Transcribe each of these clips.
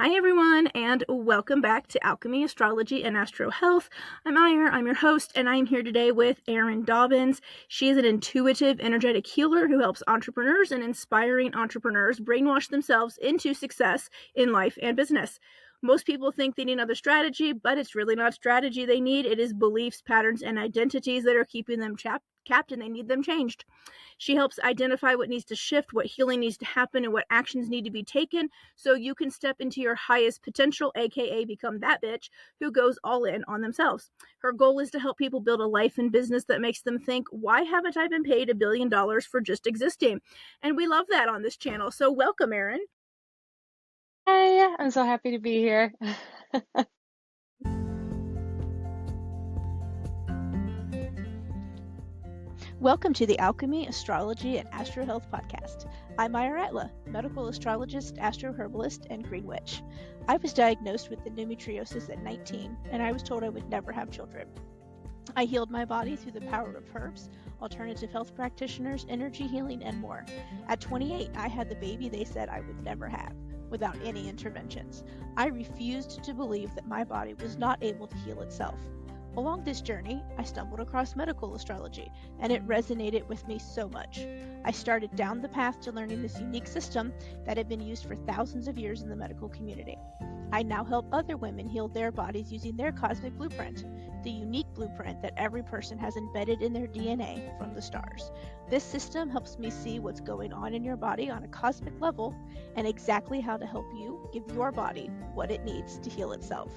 Hi everyone, and welcome back to Alchemy, Astrology, and Astro Health. I'm Ira, I'm your host, and I'm here today with Erin Dobbins. She is an intuitive, energetic healer who helps entrepreneurs and inspiring entrepreneurs brainwash themselves into success in life and business. Most people think they need another strategy, but it's really not strategy they need. It is beliefs, patterns, and identities that are keeping them capped, and they need them changed. She helps identify what needs to shift, what healing needs to happen, and what actions need to be taken so you can step into your highest potential, aka become that bitch who goes all in on themselves. Her goal is to help people build a life and business that makes them think, why haven't I been paid $1 billion for just existing? And we love that on this channel. So welcome, Erin. Hi, I'm so happy to be here. Welcome to the Alchemy, Astrology, and Astro Health podcast. I'm Ira Atla, medical astrologist, astroherbalist, and green witch. I was diagnosed with endometriosis at 19, and I was told I would never have children. I healed my body through the power of herbs, alternative health practitioners, energy healing, and more. At 28, I had the baby they said I would never have, without any interventions. I refused to believe that my body was not able to heal itself. Along this journey, I stumbled across medical astrology, and it resonated with me so much. I started down the path to learning this unique system that had been used for thousands of years in the medical community. I now help other women heal their bodies using their cosmic blueprint, the unique blueprint that every person has embedded in their DNA from the stars. This system helps me see what's going on in your body on a cosmic level and exactly how to help you give your body what it needs to heal itself.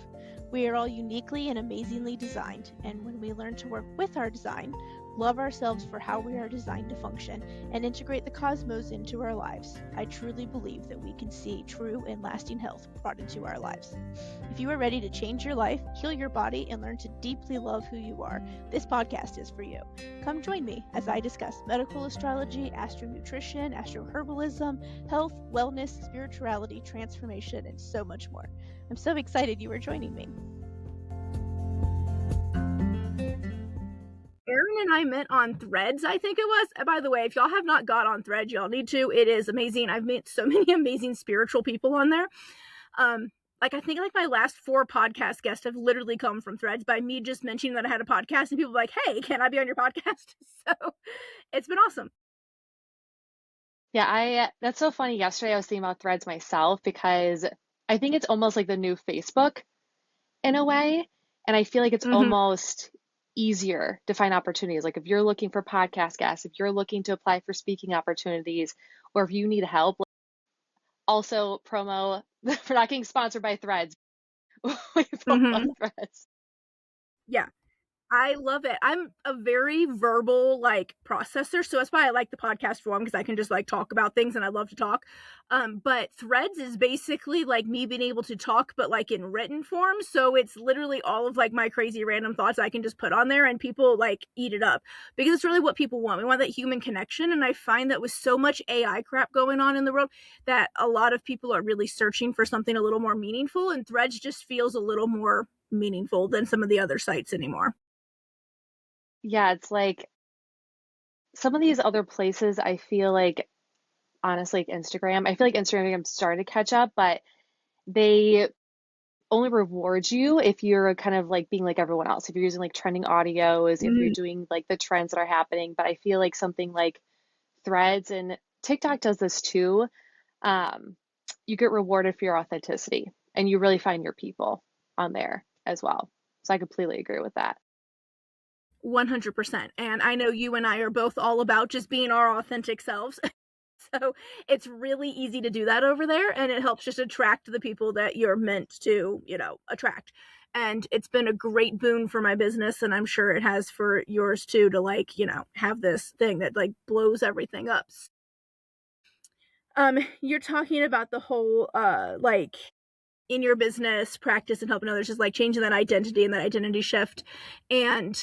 We are all uniquely and amazingly designed, and when we learn to work with our design, love ourselves for how we are designed to function, and integrate the cosmos into our lives, I truly believe that we can see true and lasting health brought into our lives. If you are ready to change your life, heal your body, and learn to deeply love who you are, this podcast is for you. Come join me as I discuss medical astrology, astronutrition, astroherbalism, health, wellness, spirituality, transformation, and so much more. I'm so excited you are joining me. Erin and I met on Threads, I think it was. By the way, if y'all have not got on Threads, y'all need to. It is amazing. I've met so many amazing spiritual people on there. I think my last 4 podcast guests have literally come from Threads by me just mentioning that I had a podcast, and people were like, hey, can I be on your podcast? So it's been awesome. Yeah, that's so funny. Yesterday I was thinking about Threads myself because I think it's almost like the new Facebook in a way. And I feel like it's almost easier to find opportunities. Like if you're looking for podcast guests, if you're looking to apply for speaking opportunities, or if you need help, also promo, we're not getting sponsored by Threads. We promo Threads. Yeah. I love it. I'm a very verbal processor, so that's why I like the podcast form, because I can just talk about things, and I love to talk. But Threads is basically me being able to talk, but in written form. So it's literally all of my crazy random thoughts I can just put on there, and people eat it up, because it's really what people want. We want that human connection, and I find that with so much AI crap going on in the world, that a lot of people are really searching for something a little more meaningful, and Threads just feels a little more meaningful than some of the other sites anymore. Yeah, it's like some of these other places, I feel like, honestly, Instagram, I feel like Instagram starting to catch up, but they only reward you if you're kind of being like everyone else. If you're using trending audios, if you're doing the trends that are happening. But I feel like something like Threads and TikTok does this too. You get rewarded for your authenticity, and you really find your people on there as well. So I completely agree with that. 100%. And I know you and I are both all about just being our authentic selves. So it's really easy to do that over there, and it helps just attract the people that you're meant to, attract. And it's been a great boon for my business, and I'm sure it has for yours too, to have this thing that blows everything up. You're talking about the whole in your business practice and helping others, just changing that identity and that identity shift. And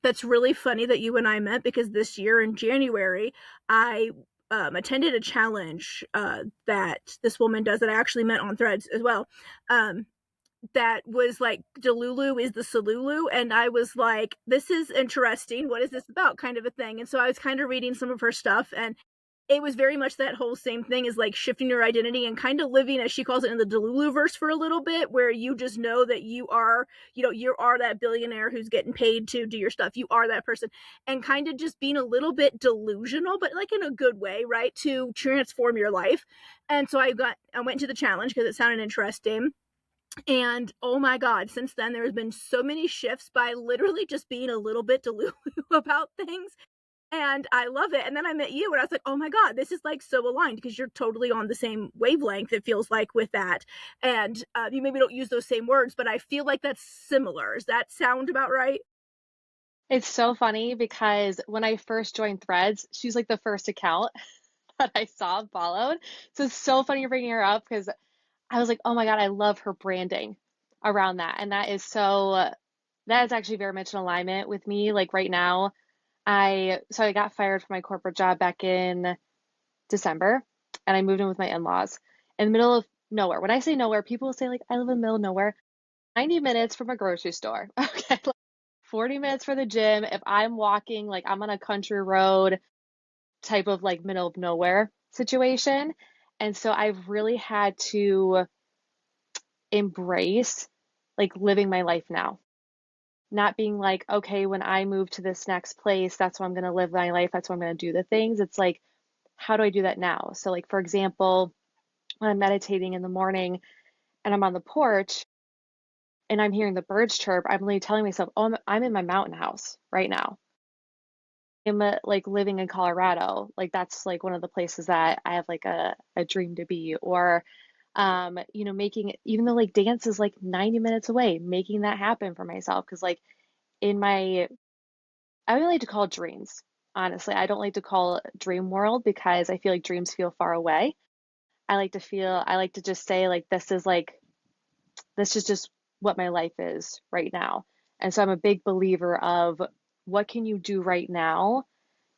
that's really funny that you and I met, because this year in January I attended a challenge that this woman does, that I actually met on Threads as well, that was Delulu is the Salulu, and I was like, this is interesting, what is this about, kind of a thing. And so I was kind of reading some of her stuff, and it was very much that whole same thing as like shifting your identity and kind of living, as she calls it, in the Deluluverse for a little bit, where you just know that you are, you are that billionaire who's getting paid to do your stuff. You are that person, and kind of just being a little bit delusional, but like in a good way, right? To transform your life. And so I went to the challenge because it sounded interesting. And oh my God, since then there has been so many shifts by literally just being a little bit delulu about things, and I love it. And then I met you, and I was like, oh my God, this is like so aligned because you're totally on the same wavelength, it feels like, with that. And you maybe don't use those same words, but I feel like that's similar. Does that sound about right? It's so funny because when I first joined Threads, she's like the first account that I saw and followed. So it's so funny you're bringing her up because I was like, oh my God, I love her branding around that. And that is actually very much in alignment with me. Like right now, I got fired from my corporate job back in December and I moved in with my in-laws in the middle of nowhere. When I say nowhere, people say like I live in the middle of nowhere, 90 minutes from a grocery store. Okay. 40 minutes for the gym. If I'm walking, like I'm on a country road type of like middle of nowhere situation. And so I've really had to embrace like living my life now, not being like, okay, when I move to this next place, that's where I'm going to live my life. That's where I'm going to do the things. It's like, how do I do that now? So, like, for example, when I'm meditating in the morning and I'm on the porch and I'm hearing the birds chirp, I'm really telling myself, oh, I'm in my mountain house right now. I'm like living in Colorado. Like, that's like one of the places that I have like a dream to be. Or, making it, even though like dance is like 90 minutes away, making that happen for myself. Cause like, in my I don't like to call it dreams. Honestly, I don't like to call it dream world because I feel like dreams feel far away. I like to just say like this is just what my life is right now. And so I'm a big believer of what can you do right now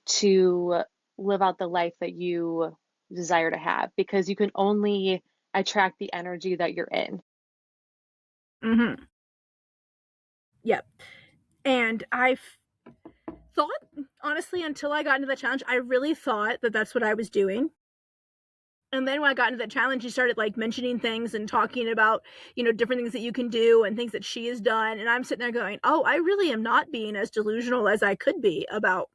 to live out the life that you desire to have because you can only attract the energy that you're in. Mm-hmm. Yep. And I thought, honestly, until I got into the challenge, I really thought that that's what I was doing. And then when I got into the challenge, she started like mentioning things and talking about, different things that you can do and things that she has done. And I'm sitting there going, oh, I really am not being as delusional as I could be about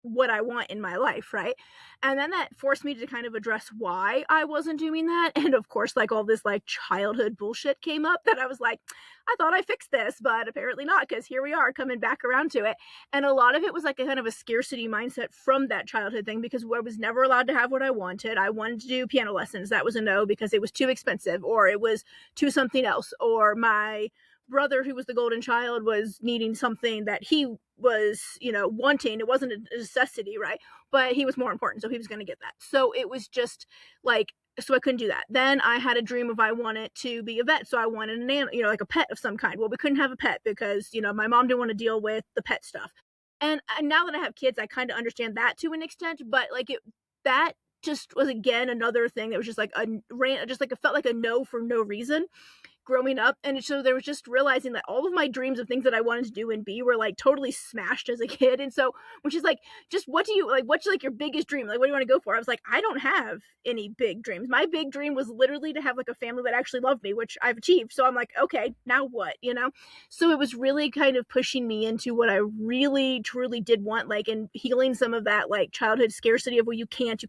what I want in my life, right? And then that forced me to kind of address why I wasn't doing that. And of course, like all this like childhood bullshit came up that I was like, I thought I fixed this, but apparently not, because here we are coming back around to it. And a lot of it was like a kind of a scarcity mindset from that childhood thing because I was never allowed to have what I wanted. I wanted to do piano lessons. That was a no because it was too expensive or it was too something else, or my brother who was the golden child was needing something that he was wanting. It wasn't a necessity, right? But he was more important, so he was going to get that. So it was just like, so I couldn't do that. Then I had a dream of I wanted to be a vet, so I wanted an animal, like a pet of some kind. Well, we couldn't have a pet because my mom didn't want to deal with the pet stuff. And now that I have kids, I kind of understand that to an extent, but like that just was again another thing that was just like just like it felt like a no for no reason growing up. And so there was just realizing that all of my dreams of things that I wanted to do and be were like totally smashed as a kid. And so when she's like, just what do you like, what's like your biggest dream, like what do you want to go for, I was like, I don't have any big dreams. My big dream was literally to have like a family that actually loved me, which I've achieved. So I'm like, okay, now what, so it was really kind of pushing me into what I really truly did want, like, and healing some of that like childhood scarcity of, well, you can't,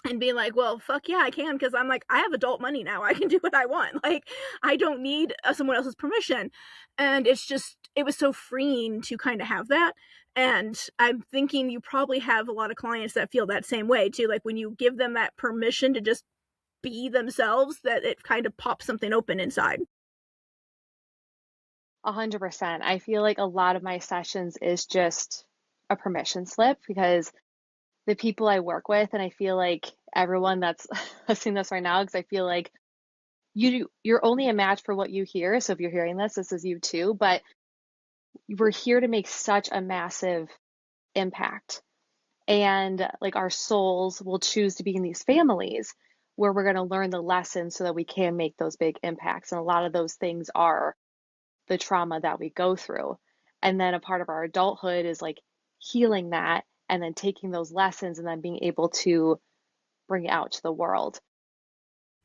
and being like, well, fuck yeah, I can, because I'm like, I have adult money now. I can do what I want. Like, I don't need someone else's permission. And it was so freeing to kind of have that. And I'm thinking you probably have a lot of clients that feel that same way too. Like when you give them that permission to just be themselves, that it kind of pops something open inside. 100%. I feel like a lot of my sessions is just a permission slip because the people I work with, and I feel like everyone that's listening to this right now, because I feel like you're only a match for what you hear. So if you're hearing this is you too. But we're here to make such a massive impact. And like our souls will choose to be in these families where we're going to learn the lessons so that we can make those big impacts. And a lot of those things are the trauma that we go through. And then a part of our adulthood is like healing that and then taking those lessons and then being able to bring it out to the world.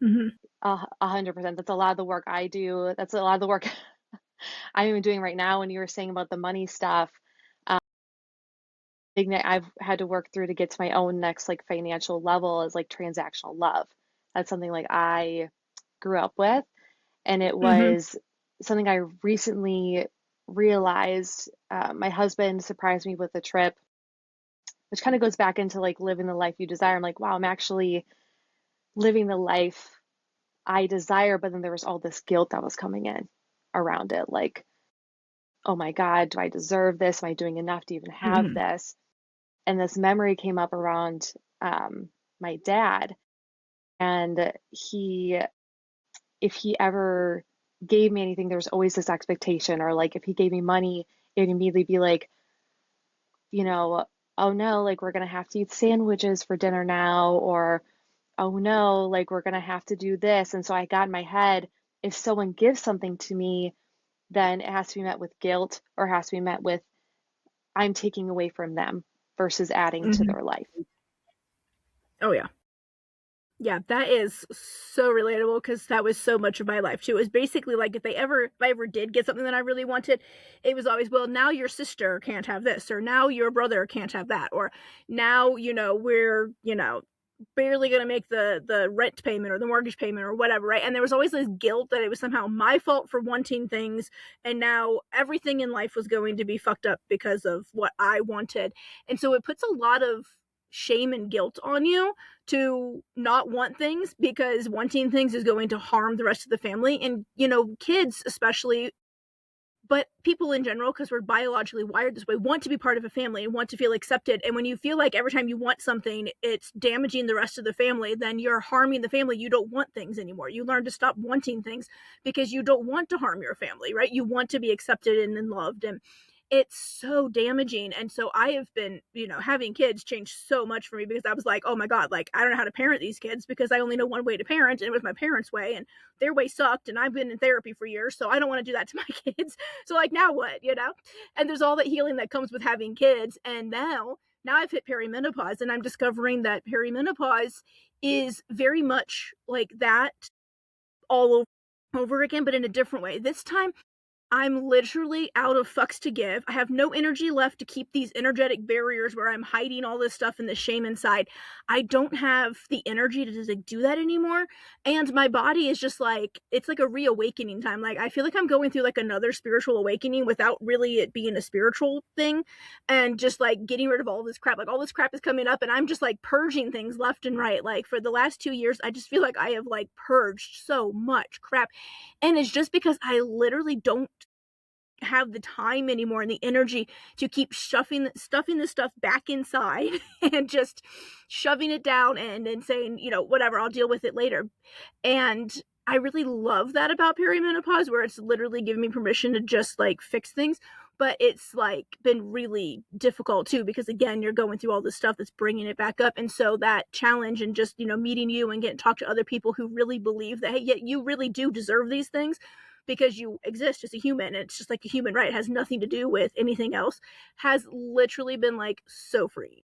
Hmm. 100%. That's a lot of the work I do. That's a lot of the work I'm even doing right now. When you were saying about the money stuff, thing that I've had to work through to get to my own next like financial level is like transactional love. That's something like I grew up with, and it Hmm. was something I recently realized. My husband surprised me with a trip, which kind of goes back into like living the life you desire. I'm like, wow, I'm actually living the life I desire, but then there was all this guilt that was coming in around it. Like, oh my God, do I deserve this? Am I doing enough to even have Hmm. this? And this memory came up around my dad. And if he ever gave me anything, there was always this expectation, or like if he gave me money, it would immediately be like, you know, oh no, like we're gonna have to eat sandwiches for dinner now, or oh no, like we're gonna have to do this. And so I got in my head, if someone gives something to me, then it has to be met with guilt, or has to be met with I'm taking away from them versus adding to Hmm. their life. Oh yeah. Yeah, that is so relatable because that was so much of my life too. It was basically like if I ever did get something that I really wanted, it was always, well, now your sister can't have this, or now your brother can't have that, or now, we're, barely gonna make the rent payment or the mortgage payment or whatever, right? And there was always this guilt that it was somehow my fault for wanting things, and now everything in life was going to be fucked up because of what I wanted. And so it puts a lot of shame and guilt on you to not want things, because wanting things is going to harm the rest of the family, and kids especially, but people in general, because we're biologically wired this way, want to be part of a family and want to feel accepted. And when you feel like every time you want something it's damaging the rest of the family, then you're harming the family. You don't want things anymore. You learn to stop wanting things because you don't want to harm your family, right? You want to be accepted and loved, and it's so damaging. And so I have been, having kids changed so much for me, because I was like, oh my God, like I don't know how to parent these kids because I only know one way to parent, and it was my parents' way, and their way sucked, and I've been in therapy for years, so I don't want to do that to my kids. So like now what? And there's all that healing that comes with having kids. And now I've hit perimenopause, and I'm discovering that perimenopause is very much like that all over again, but in a different way. This time I'm literally out of fucks to give. I have no energy left to keep these energetic barriers where I'm hiding all this stuff and the shame inside. I don't have the energy to just like do that anymore. And my body is just like, it's like a reawakening time. Like I feel like I'm going through like another spiritual awakening without really it being a spiritual thing, and just like getting rid of all this crap. Like all this crap is coming up, and I'm just like purging things left and right. Like for the last 2 years, I just feel like I have like purged so much crap. And it's just because I literally don't have the time anymore and the energy to keep stuffing this stuff back inside and just shoving it down and saying, whatever, I'll deal with it later. And I really love that about perimenopause, where it's literally giving me permission to just like fix things. But it's like been really difficult too, because again, you're going through all this stuff that's bringing it back up. And so that challenge, and just meeting you and getting to talk to other people who really believe that, hey, yeah, you really do deserve these things because you exist as a human, and it's just like a human right, it has nothing to do with anything else, has literally been like so free.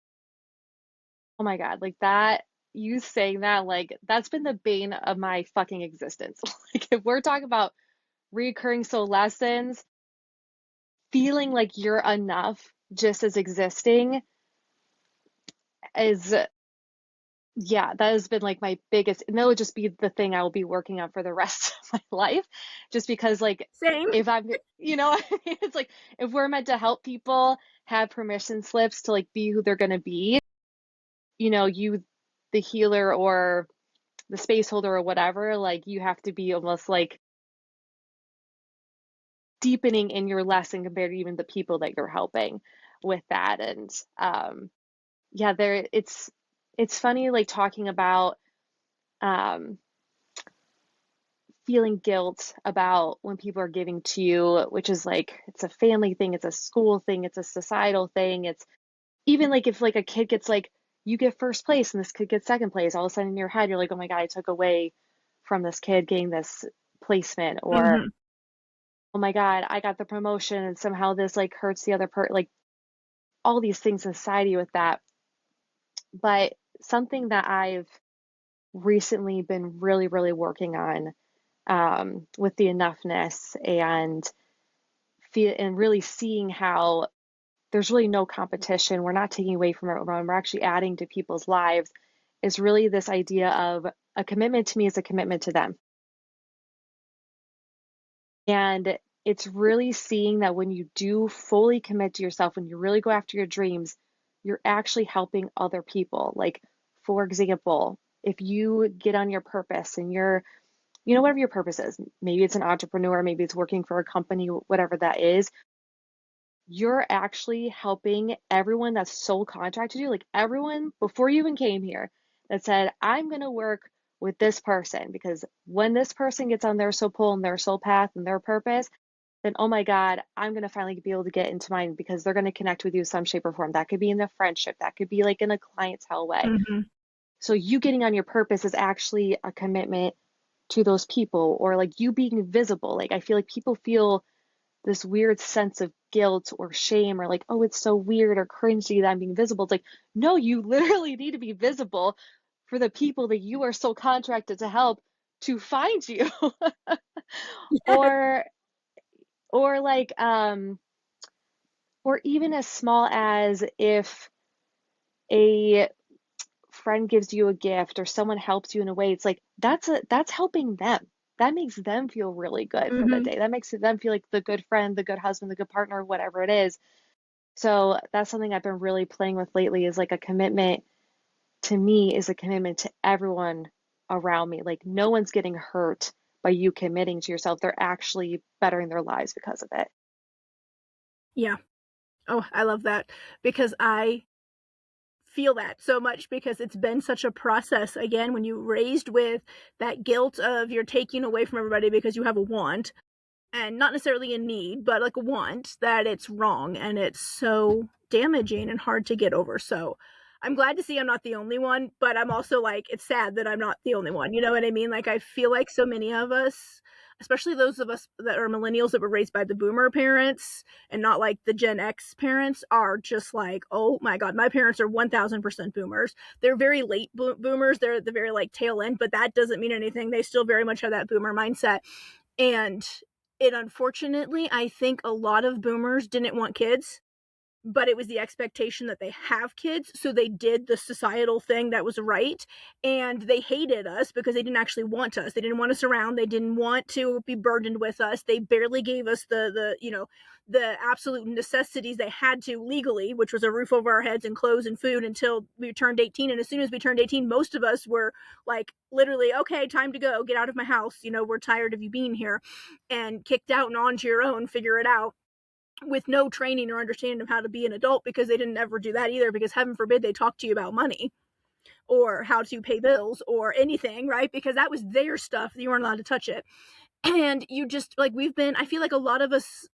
Oh my God, like that, you saying that, like that's been the bane of my fucking existence. Like if we're talking about recurring soul lessons, feeling like you're enough just as existing is, yeah, that has been like my biggest, and that would just be the thing I will be working on for the rest of my life. Just because like Same. if I'm, what I mean? It's like if we're meant to help people have permission slips to like be who they're gonna be, you, the healer or the space holder or whatever, like you have to be almost like deepening in your lesson compared to even the people that you're helping with that. And yeah, it's funny like talking about um feeling guilt about when people are giving to you, which is like it's a family thing, it's a school thing, it's a societal thing. It's even like if like a kid gets like you get first place and this kid gets second place, all of a sudden in your head you're like, oh my God, I took away from this kid getting this placement. Or Mm-hmm. oh my God, I got the promotion and somehow this like hurts the other part. Like all these things in society with that. But something that I've recently been really, really working on, with the enoughness and feel and really seeing how there's really no competition. We're not taking away from everyone. We're actually adding to people's lives. Is really this idea of a commitment to me is a commitment to them. And it's really seeing that when you do fully commit to yourself, when you really go after your dreams, you're actually helping other people. Like, for example, if you get on your purpose and whatever your purpose is, maybe it's an entrepreneur, maybe it's working for a company, whatever that is, you're actually helping everyone that's sole contracted you, like everyone before you even came here that said, I'm going to work with this person because when this person gets on their soul pull and their soul path and their purpose, then oh my God, I'm going to finally be able to get into mine because they're going to connect with you some shape or form. That could be in a friendship, that could be like in a clientele way. Mm-hmm. So you getting on your purpose is actually a commitment to those people, or like you being visible. Like I feel like people feel this weird sense of guilt or shame or like, oh, it's so weird or cringy that I'm being visible. It's like, no, you literally need to be visible for the people that you are so contracted to help to find you. Yes. or or like or even as small as if a friend gives you a gift or someone helps you in a way, it's like that's helping them. That makes them feel really good for the Mm-hmm. day. That makes them feel like the good friend, the good husband, the good partner, whatever it is. So that's something I've been really playing with lately is like a commitment to me is a commitment to everyone around me. Like no one's getting hurt by you committing to yourself. They're actually bettering their lives because of it. Yeah. Oh, I love that because I feel that so much because it's been such a process. Again, when you're raised with that guilt of you're taking away from everybody because you have a want, and not necessarily a need, but like a want, that it's wrong and it's so damaging and hard to get over. So I'm glad to see I'm not the only one, but I'm also like, it's sad that I'm not the only one. You know what I mean? Like, I feel like so many of us, especially those of us that are millennials that were raised by the boomer parents and not like the Gen X parents, are just like, oh my God, my parents are 1000% boomers. They're very late boomers. They're at the very like tail end, but that doesn't mean anything. They still very much have that boomer mindset. And it unfortunately, I think a lot of boomers didn't want kids, but it was the expectation that they have kids, so they did the societal thing that was right, and they hated us because they didn't actually want us. They didn't want us around. They didn't want to be burdened with us. They barely gave us the absolute necessities they had to legally, which was a roof over our heads and clothes and food until we turned 18. And as soon as we turned 18, most of us were like literally, okay, time to go, get out of my house. We're tired of you being here, and kicked out and on to your own, figure it out, with no training or understanding of how to be an adult, because they didn't ever do that either, because heaven forbid they talk to you about money or how to pay bills or anything, right? Because that was their stuff. You weren't allowed to touch it. And you just like, I feel like a lot of us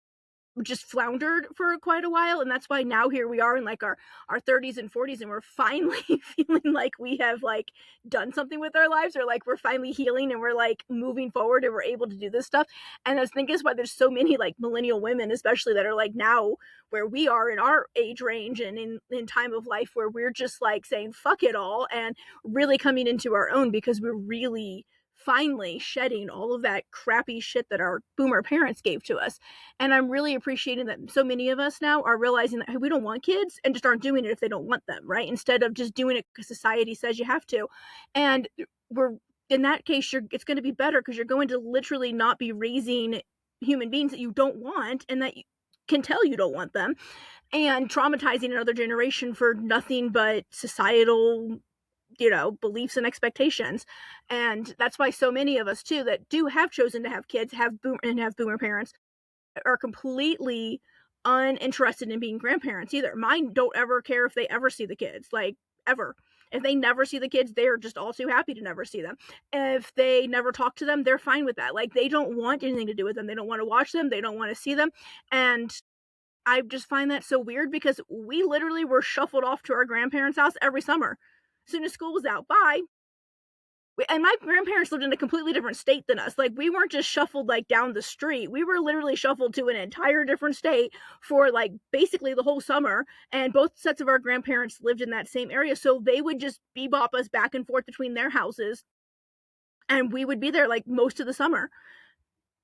just floundered for quite a while, and that's why now here we are in like our 30s and 40s, and we're finally feeling like we have like done something with our lives, or like we're finally healing and we're like moving forward and we're able to do this stuff. And I think is why there's so many like millennial women especially that are like now where we are in our age range and in time of life, where we're just like saying fuck it all and really coming into our own, because we're really finally shedding all of that crappy shit that our boomer parents gave to us. And I'm really appreciating that so many of us now are realizing that, hey, we don't want kids, and just aren't doing it if they don't want them, right? Instead of just doing it because society says you have to. And we're in that case, it's going to be better because you're going to literally not be raising human beings that you don't want and that you can tell you don't want them, and traumatizing another generation for nothing but societal beliefs and expectations. And that's why so many of us too that do have chosen to have kids, have boomer parents, are completely uninterested in being grandparents either. Mine don't ever care if they ever see the kids, like ever. If they never see the kids, they're just all too happy to never see them. If they never talk to them, they're fine with that. Like, they don't want anything to do with them. They don't want to watch them. They don't want to see them. And I just find that so weird because we literally were shuffled off to our grandparents' house every summer. As soon as school was out, bye. And my grandparents lived in a completely different state than us. Like, we weren't just shuffled like down the street. We were literally shuffled to an entire different state for like basically the whole summer. And both sets of our grandparents lived in that same area, so they would just bebop us back and forth between their houses, and we would be there like most of the summer.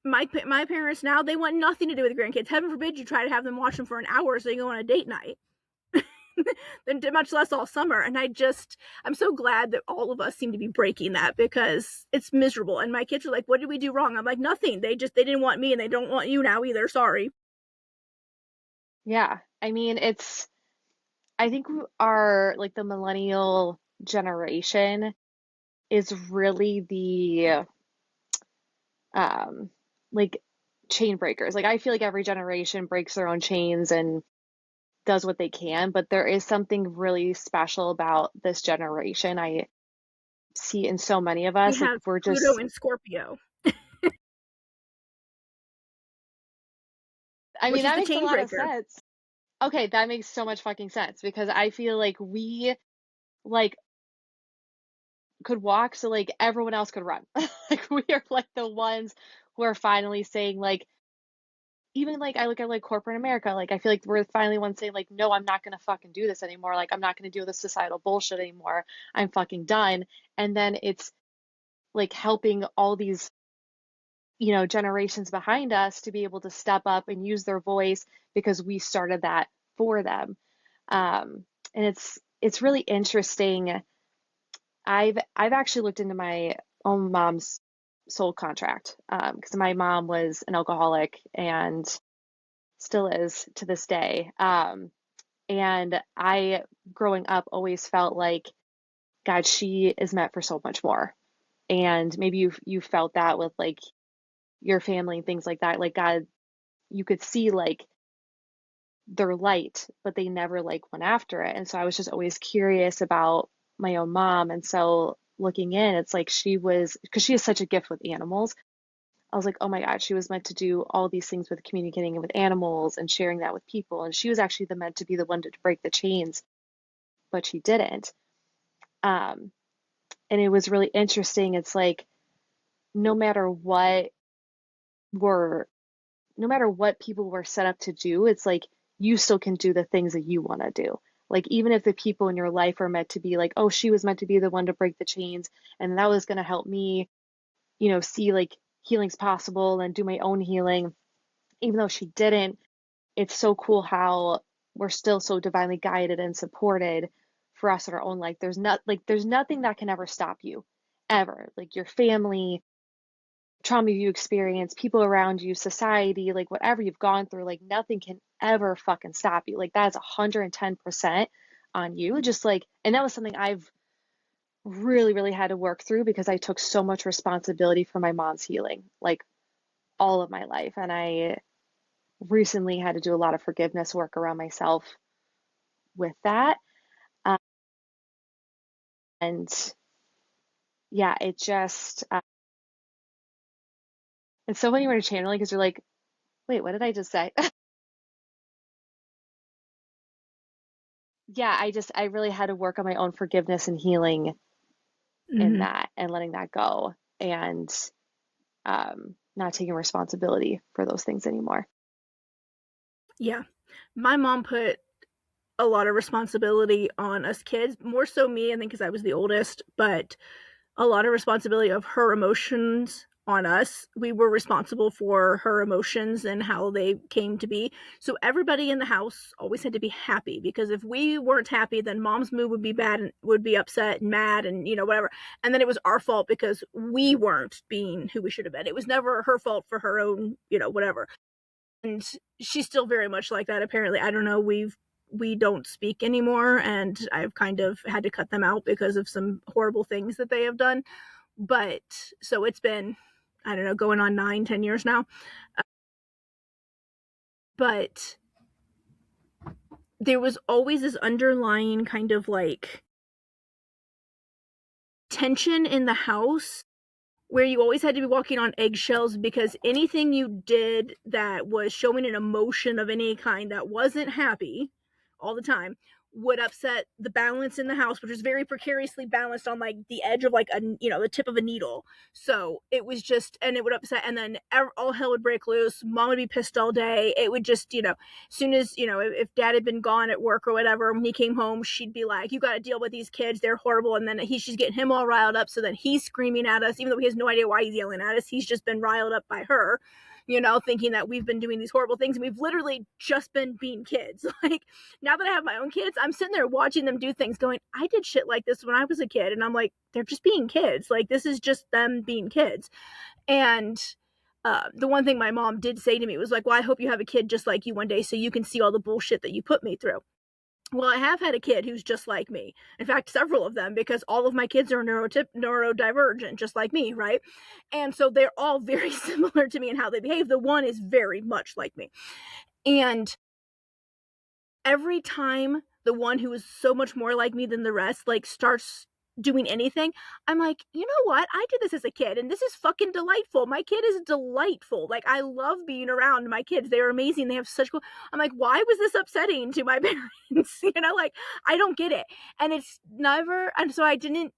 My parents now, they want nothing to do with grandkids. Heaven forbid you try to have them watch them for an hour so you go on a date night. Then much less all summer. And I'm so glad that all of us seem to be breaking that, because it's miserable. And my kids are like, what did we do wrong? I'm like, nothing. They didn't want me, and they don't want you now either. Sorry. Yeah. I mean, I think our, like, the millennial generation is really the, um, like, chain breakers. Like, I feel like every generation breaks their own chains and does what they can, but there is something really special about this generation. I see in so many of We us, like, have we're Pluto just, and Scorpio, I mean, which is that the makes a chain lot of breaker. sense. Okay, that makes so much fucking sense because I feel like we, like, could walk so like everyone else could run. Like, we are like the ones who are finally saying, like, even like I look at like corporate America, like I feel like we're finally ones saying, like, no, I'm not gonna fucking do this anymore. Like, I'm not gonna deal with this societal bullshit anymore. I'm fucking done. And then it's like helping all these, generations behind us to be able to step up and use their voice because we started that for them. And it's really interesting. I've actually looked into my own mom's soul contract, because my mom was an alcoholic and still is to this day. And I, growing up, always felt like, God, she is meant for so much more. And maybe you felt that with like your family and things like that. Like, God, you could see like their light, but they never like went after it. And so I was just always curious about my own mom. And so looking in, it's like she was, because she has such a gift with animals. I was like, oh my God, she was meant to do all these things with communicating with animals and sharing that with people. And she was actually meant to be the one to break the chains, but she didn't. Um, and it was really interesting. It's like no matter what we're no matter what people were set up to do, it's like you still can do the things that you want to do. Like, even if the people in your life are meant to be like, oh, she was meant to be the one to break the chains, and that was going to help me, see like healing's possible and do my own healing, even though she didn't, it's so cool how we're still so divinely guided and supported for us in our own life. There's nothing that can ever stop you, ever. Like your family, trauma you experience, people around you, society, like whatever you've gone through, like nothing can ever fucking stop you. Like that's 110% on you. Just like, and that was something I've really, really had to work through because I took so much responsibility for my mom's healing, like all of my life. And I recently had to do a lot of forgiveness work around myself with that. Um, and yeah, it's so funny when you're channeling because you're like, wait, what did I just say? Yeah, I really had to work on my own forgiveness and healing in Mm-hmm. that and letting that go and not taking responsibility for those things anymore. Yeah. My mom put a lot of responsibility on us kids, more so me, I think, because I was the oldest, but a lot of responsibility of her emotions on us. We were responsible for her emotions and how they came to be. So everybody in the house always had to be happy, because if we weren't happy, then mom's mood would be bad and would be upset and mad and whatever. And then it was our fault because we weren't being who we should have been. It was never her fault for her own, whatever. And she's still very much like that. Apparently, I don't know. We don't speak anymore, and I've kind of had to cut them out because of some horrible things that they have done. But so it's been, I don't know, going on 9-10 years now. But there was always this underlying kind of like tension in the house where you always had to be walking on eggshells, because anything you did that was showing an emotion of any kind that wasn't happy all the time would upset the balance in the house, which was very precariously balanced on like the edge of like a, the tip of a needle. So it was just, and it would upset, and then all hell would break loose. Mom would be pissed all day. It would just, as soon as, if dad had been gone at work or whatever, when he came home, she'd be like, you got to deal with these kids. They're horrible. And then she's getting him all riled up. So then he's screaming at us, even though he has no idea why he's yelling at us. He's just been riled up by her, thinking that we've been doing these horrible things. And we've literally just been being kids. Like, now that I have my own kids, I'm sitting there watching them do things going, I did shit like this when I was a kid. And I'm like, they're just being kids. Like, this is just them being kids. And the one thing my mom did say to me was like, well, I hope you have a kid just like you one day so you can see all the bullshit that you put me through. Well, I have had a kid who's just like me. In fact, several of them, because all of my kids are neurodivergent, just like me, right? And so they're all very similar to me in how they behave. The one is very much like me. And every time the one who is so much more like me than the rest, like, starts doing anything, I'm like, you know what? I did this as a kid, and this is fucking delightful. My kid is delightful. Like, I love being around my kids. They're amazing. They have such cool. I'm like, why was this upsetting to my parents? Like, I don't get it. And it's never, and so I didn't,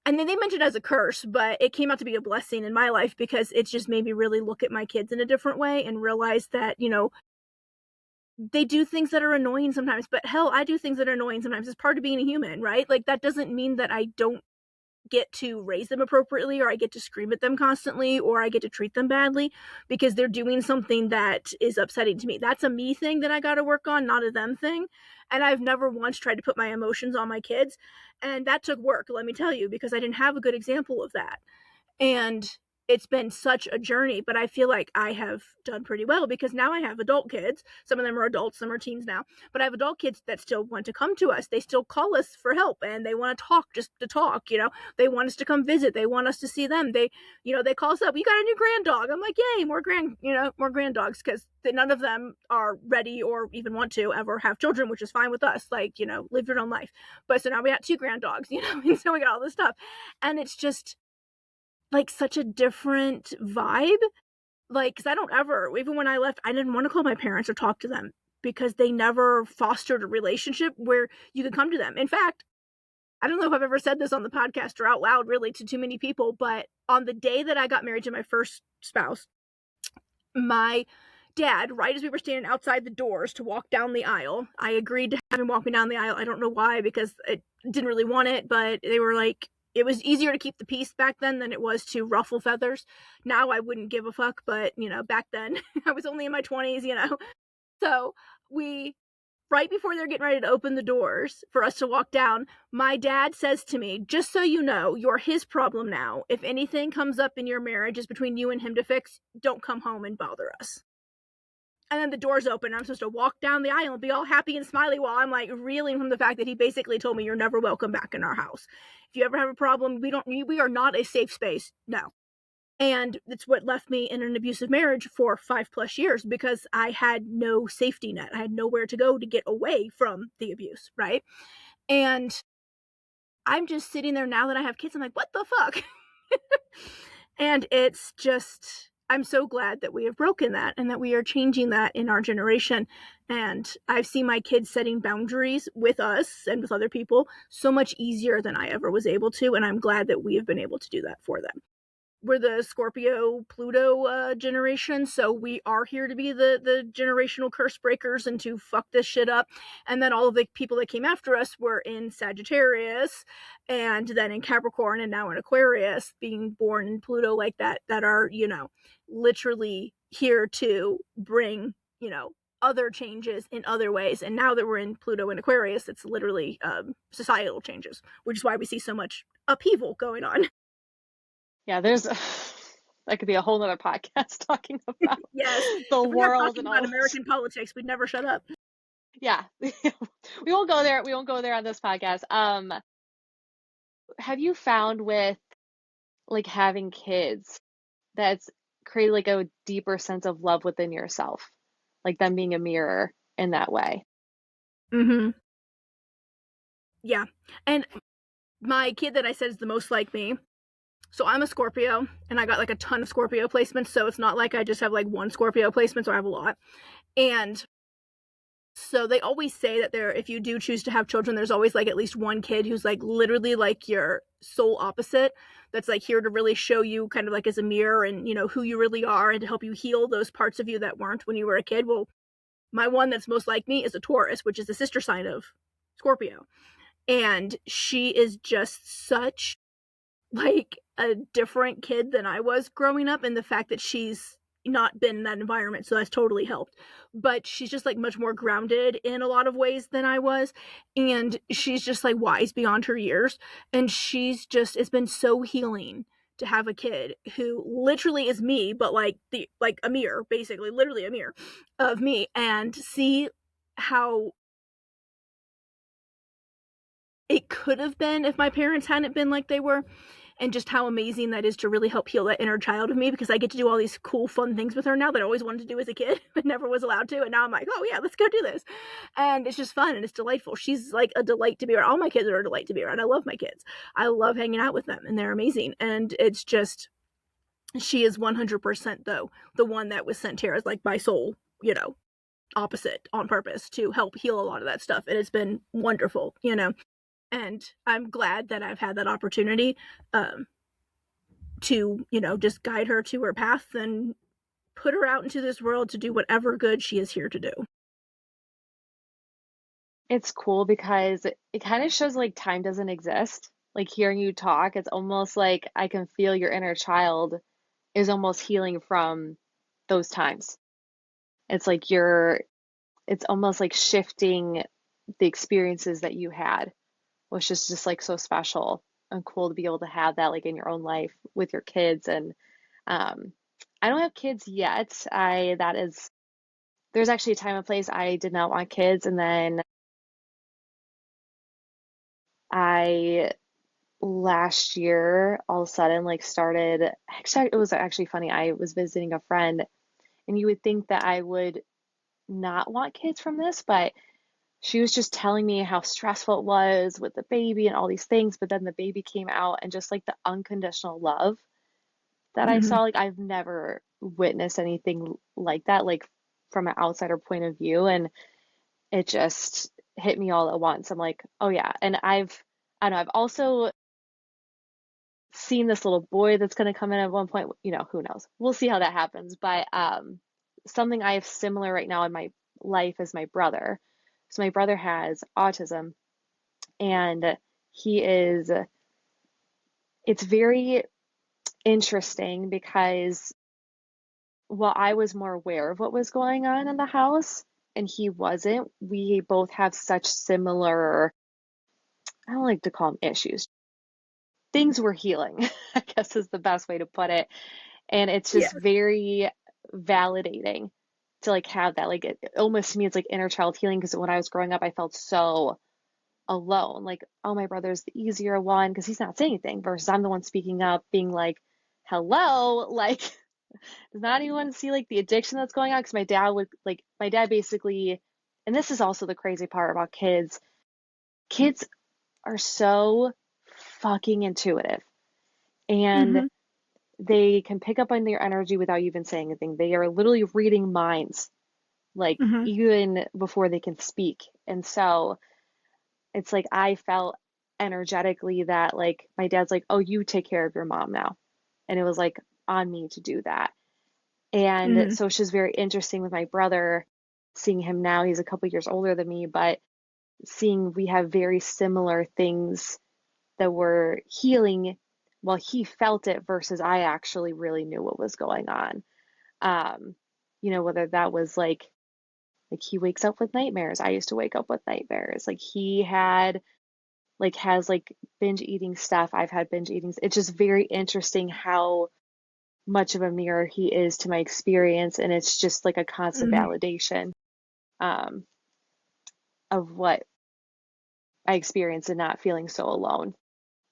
and then they mentioned it as a curse, but it came out to be a blessing in my life because it just made me really look at my kids in a different way and realize that, they do things that are annoying sometimes, but hell, I do things that are annoying sometimes. It's part of being a human, right? Like, that doesn't mean that I don't get to raise them appropriately, or I get to scream at them constantly, or I get to treat them badly because they're doing something that is upsetting to me. That's a me thing that I got to work on, not a them thing. And I've never once tried to put my emotions on my kids. And that took work, let me tell you, because I didn't have a good example of that. And it's been such a journey, but I feel like I have done pretty well because now I have adult kids. Some of them are adults, some are teens now, but I have adult kids that still want to come to us. They still call us for help, and they want to talk just to talk. They want us to come visit. They want us to see them. They call us up. You got a new grand dog. I'm like, yay, more grand dogs, because none of them are ready or even want to ever have children, which is fine with us. Like, live your own life. But so now we got 2 grand dogs, and so we got all this stuff, and it's just like such a different vibe. Like, because I don't ever, even when I left, I didn't want to call my parents or talk to them because they never fostered a relationship where you could come to them. In fact, I don't know if I've ever said this on the podcast or out loud really to too many people, but on the day that I got married to my first spouse, my dad, right as we were standing outside the doors to walk down the aisle, I agreed to have him walk me down the aisle. I don't know why, because I didn't really want it, but they were like, it was easier to keep the peace back then than it was to ruffle feathers. Now I wouldn't give a fuck, but, back then I was only in my 20s, So right before they're getting ready to open the doors for us to walk down, my dad says to me, just so you know, you're his problem now. If anything comes up in your marriage is between you and him to fix, don't come home and bother us. And then the doors open. I'm supposed to walk down the aisle and be all happy and smiley while I'm like reeling from the fact that he basically told me, you're never welcome back in our house. If you ever have a problem, we are not a safe space. No. And it's what left me in an abusive marriage for 5+ years, because I had no safety net. I had nowhere to go to get away from the abuse, right? And I'm just sitting there now that I have kids. I'm like, what the fuck? And it's just, I'm so glad that we have broken that and that we are changing that in our generation. And I've seen my kids setting boundaries with us and with other people so much easier than I ever was able to. And I'm glad that we have been able to do that for them. We're the Scorpio Pluto generation, so we are here to be the generational curse breakers and to fuck this shit up. And then all of the people that came after us were in Sagittarius, and then in Capricorn, and now in Aquarius, being born in Pluto like that are, literally here to bring, other changes in other ways. And now that we're in Pluto and Aquarius, it's literally societal changes, which is why we see so much upheaval going on. Yeah, that could be a whole nother podcast talking about yes, the world and all about American politics. We'd never shut up. Yeah, we won't go there. We won't go there on this podcast. Have you found with like having kids that's created like a deeper sense of love within yourself, like them being a mirror in that way? Mm-hmm. Yeah, and my kid that I said is the most like me. So I'm a Scorpio, and I got like a ton of Scorpio placements, so it's not like I just have like one Scorpio placement, so I have a lot. And So they always say that if you do choose to have children, there's always like at least one kid who's like literally like your soul opposite, that's like here to really show you kind of like as a mirror and who you really are, and to help you heal those parts of you that weren't when you were a kid. Well, my one that's most like me is a Taurus, which is the sister sign of Scorpio. And she is just such like a different kid than I was growing up, and the fact that she's not been in that environment, so that's totally helped. But she's just like much more grounded in a lot of ways than I was, and she's just like wise beyond her years, and it's been so healing to have a kid who literally is me, but like a mirror, basically literally a mirror of me, and see how it could have been if my parents hadn't been like they were, and just how amazing that is to really help heal that inner child of me, because I get to do all these cool fun things with her now that I always wanted to do as a kid but never was allowed to, and now I'm like, oh yeah, let's go do this. And it's just fun and it's delightful. She's like a delight to be around. All my kids are a delight to be around. I love my kids. I love hanging out with them, and they're amazing. And it's just, she is 100% though the one that was sent here as like my soul, opposite on purpose to help heal a lot of that stuff, and it's been wonderful. And I'm glad that I've had that opportunity to, just guide her to her path and put her out into this world to do whatever good she is here to do. It's cool because it kind of shows like time doesn't exist. Like hearing you talk, it's almost like I can feel your inner child is almost healing from those times. It's like it's almost like shifting the experiences that you had, which is just like so special and cool to be able to have that like in your own life with your kids. And um, I don't have kids yet. There's actually a time and place I did not want kids, and then I last year all of a sudden like started, actually it was actually funny. I was visiting a friend, and you would think that I would not want kids from this, but she was just telling me how stressful it was with the baby and all these things, but then the baby came out, and just like the unconditional love that I Mm-hmm. saw, like I've never witnessed anything like that, like from an outsider point of view, and it just hit me all at once. I'm like, oh yeah. And I know I've also seen this little boy that's going to come in at one point, who knows? We'll see how that happens. But something I have similar right now in my life is my brother. So my brother has autism, and he is, it's very interesting because while I was more aware of what was going on in the house and he wasn't, we both have such similar, I don't like to call them issues. Things were healing, I guess is the best way to put it. And it's Yeah. just very validating to like have that. Like it almost to me, it's like inner child healing, because when I was growing up, I felt so alone. Like, oh, my brother's the easier one because he's not saying anything, versus I'm the one speaking up, being like, hello, like, does not anyone see like the addiction that's going on? Because my dad basically, and this is also the crazy part about kids. Kids are so fucking intuitive, and Mm-hmm. they can pick up on your energy without you even saying anything. They are literally reading minds, like Mm-hmm. even before they can speak. And so it's like I felt energetically that like my dad's like, oh, you take care of your mom now. And it was like on me to do that. And Mm-hmm. so it's just very interesting with my brother, seeing him now. He's a couple years older than me, but seeing we have very similar things that were healing while he felt it, versus I actually really knew what was going on. Um, whether that was like he wakes up with nightmares. I used to wake up with nightmares. Like he has like binge eating stuff. I've had binge eating. It's just very interesting how much of a mirror he is to my experience, and it's just like a constant Mm-hmm. validation um, of what I experienced and not feeling so alone.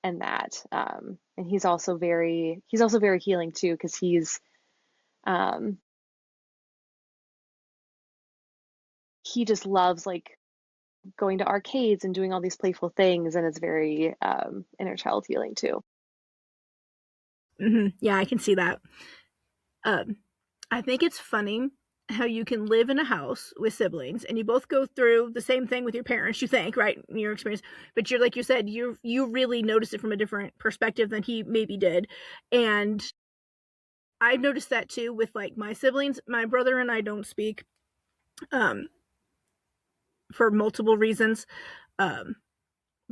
And that and he's also very healing too, because um he just loves like going to arcades and doing all these playful things, and it's very inner child healing too. Mm-hmm. Yeah, I can see that. um I think it's funny how you can live in a house with siblings and you both go through the same thing with your parents, you think, right, in your experience, but you're, like you said, you really notice it from a different perspective than he maybe did. And I've noticed that too with like my siblings. My brother and I don't speak, um, for multiple reasons, um,